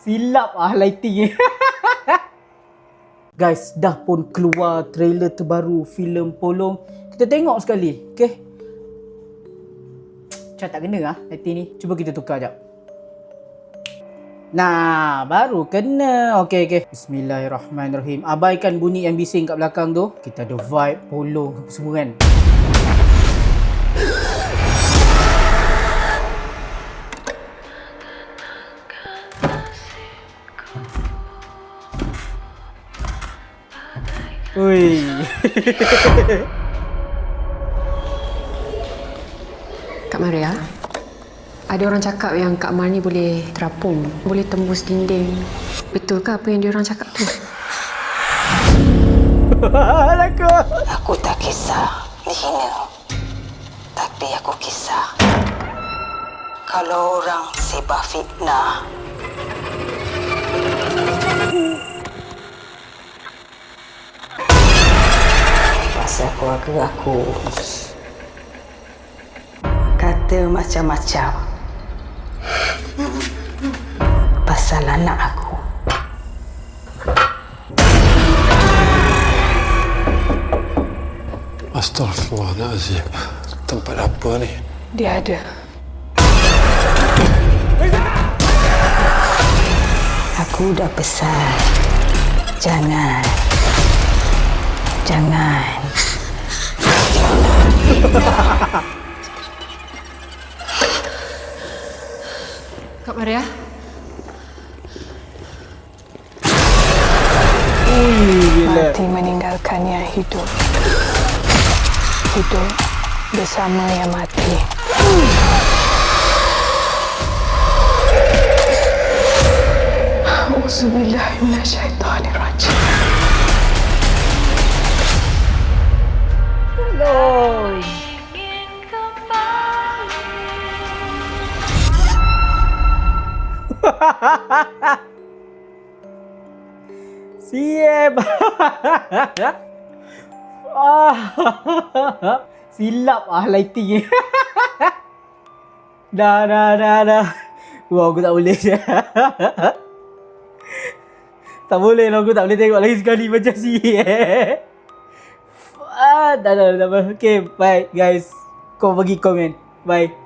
Silap lighting. Guys, dah pun keluar trailer terbaru filem Polong. Kita tengok sekali, okey? Macam tak kena lighting ni. Cuba kita tukar jap. Nah, baru kena. Okey. Bismillahirrahmanirrahim. Abaikan bunyi yang bising kat belakang tu. Kita ada vibe Polong semua kan. Ui. Kak Maria, ada orang cakap yang Kak Mar ni boleh terapung, boleh tembus dinding. Betul ke apa yang diorang cakap tu? Aku tak kisah dihina, tapi aku kisah kalau orang sebar fitnah. Pasal keluarga aku kata macam-macam pasal anak aku. Astaghfirullahaladzim. Tempat apa ni? Dia ada. Aku dah pesan. Jangan. Kak Maria? Mati meninggalkan yang hidup. Hidup bersama yang mati. Auzubillahi minasyaitonirrajim. Siap. Silap lighting. Dah. Wah, aku tak boleh. Tak boleh lah, aku tak boleh tengok lagi sekali macam si. Dah. Okay, bye guys. Kau bagi komen. Bye.